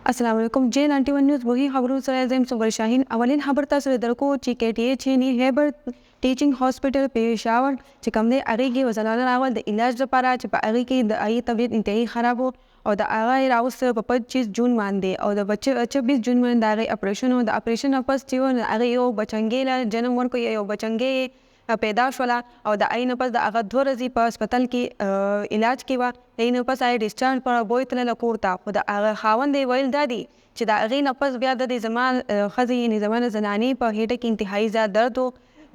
السلام علیکم. جین 91 نیوز وحی خبرو سره زم صبر شاهین. اولین خبر تاسو درکو چې کې ټي ایچ نی هیبر ټیچینګ هاسپټل پېښور چې کوم دی هغه کې وزنانه راول د علاج لپاره چې په هغه کې د ای طبيعت انتهایی خراب او د هغه راوست په 25 جون باندې او د بچ 26 جون باندې د هغه اپریشن او د اپریشن پس چې هغه یو بچنګې جنم ورکو یو بچنګې پیدا شوله او د عین پس د هغه 2 ورځې په هسپتال کې علاج کې و د عین پس آی ډیسچارج پر بوی تل کورتا خو د هغه خاوند ویل دادی چې د هغې نه پس بیا د زمان ښځې یعنې زما زنانې په هیټه کې انتهایی زیات درد و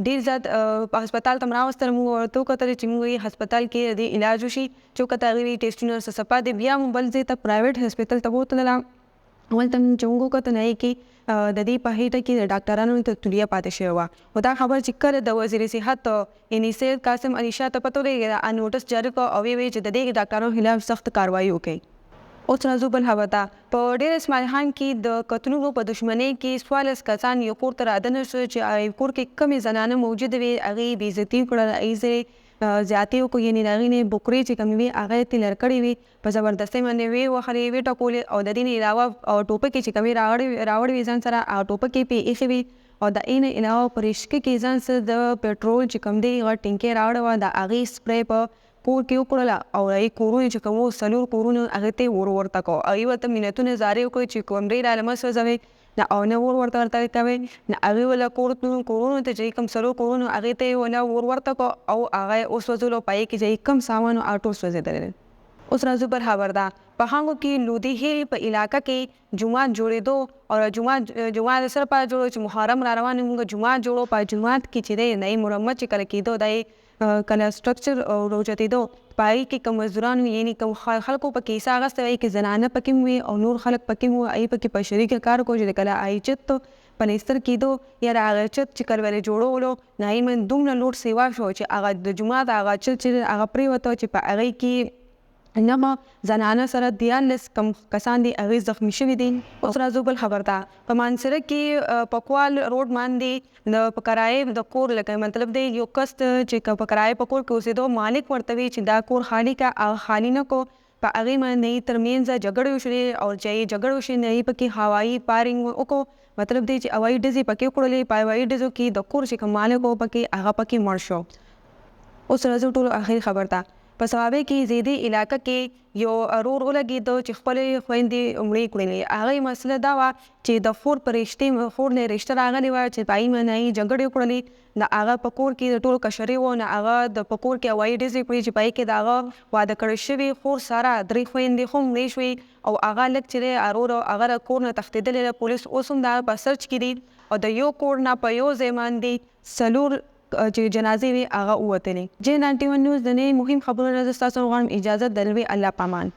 ډېر زیات په هسپتال ته راوستل موږ ورته وکتل چې موږ یې هسپتال کې د علاج وشي چې وکته هغې ټیسټونه څه دی بیا مو بل ځای ته پرایویټ هسپتال ته بوتلله هلته مې چې موږ وکتل نه کې د دې په هیټه کې د ډاکټرانو ته تولیه پاتې شوې وه خو دا خبر چې کله د وزیر صحت یعنې سید قاسم علي شاه ته پته ولګېده نوټس جاري کړ او ویې چې د دې ډاکټرانو خلاف سخت کاروایي وکړي. اوس راځو بل خبر ته. په ډېر اسماعیل خان کې د قتلونو په دښمنۍ کې 14 کسان یو کور ته رادنه شو چې کور کې کمې زنانه موجود وي هغې بې عزتي وکړله هغې زیاتې وکړو یعنې د هغې نه بوکرې چې کومې وي هغه یې تلر کړې وي په زبردستۍ باندې ویې وهلې ویې ټکولې او د دې نه علاوه ټوپکې چې کومې راوړې وي ځان سره او ټوپکې پې ایښې وي او د دې نه علاوه په رشکه کې ځان سره د پټرول چې کوم دی هغه ټینکۍ راوړې وه د هغې سپری په کور کې وکړله او هغې کورونه چې کوم 4 کورونه هغې ته یې ورته کړو هغې ورته منتونه زارۍ وکړې چې کومرې راله مه سوځوئ نه او نه ورته کوئ نه هغې وله کورونو ته چې کوم 4 کورونه هغې ته یې ونه ورته کړو او هغه یې وسوځولو په هغې کې چې کوم سامان و ټول سوځېدلی. اوس راځو بل خبر ده. په هنګو کې لودي هیرې په علاقه کې جومات جوړېدو او جومات سره په جوړو چې محرم را روان موږ جومات جوړو په جومات کې چې دی نوی مرمت چې کله کېدو دی کله سټرکچر راوچتېدو په هغې کې کوم مزدوران وي یعنې کوم خلکو پکې حصه اخیستی وي کې زنانه پکې وي او نور خلک پکې وو هغې پکې په شریکه کار وکړو چې کله هغې چت پلیستر کېدو یا د هغه چت چې کله به یې جوړولو نو هغې باندې دومره لوډ سیوا شو چې هغه د جومات هغه چت چې هغه پرېوته چې په هغې کې نمه زنانه سره 14 کم کسان دي هغې زخمی شوي دي. اوس راځو بل خبر ته. په مانسره کې پکوال روډ باندې د په کرایې د کور لکه مطلب دی یو کس چې په کرایې په کور کې اوسېدو مالک ورته وي چې دا کور خالي که خالي نه کو په هغې باندې ترمنځ جګړې وشولې او چې یې جګړې وشوې نو یې پکې هوایي پارینګ وکړو مطلب دی چې هوایي ډزې پکې وکړلې په هوایي ډزو کې د کور چې کوم مالک و پکې هغه پکې مړ شو. اوس راځو ټولو اخري خبر ته. په صوابۍ کې زیدې علاقه کې یو رور ولګېدو چې خپلې خویندې مړې کړلې هغې مسله دا وه چې د خور په خور نه رشته راغلې وه چې په هغې باندې یې جګړې وکړلې د هغه په کور کې د ټولو کشرې وه نو هغه د په کور کې هوایي ډزې کړې چې په هغې کې د هغه واده کړی شوي خور سره 3 خویندې خو مړې شوې او هغه لږ چې دی رور هغه د کور نه تښتېدلی ده پولیس اوس هم د هغه په سرچ کې دي او د یو کور نه په یو ځای باندې 4 چې جنازې وي هغه ووتلې. جین 91 نیوز د نوي مهم خبرونو زه ستاسو غواړم اجازه د لوی الله پامان.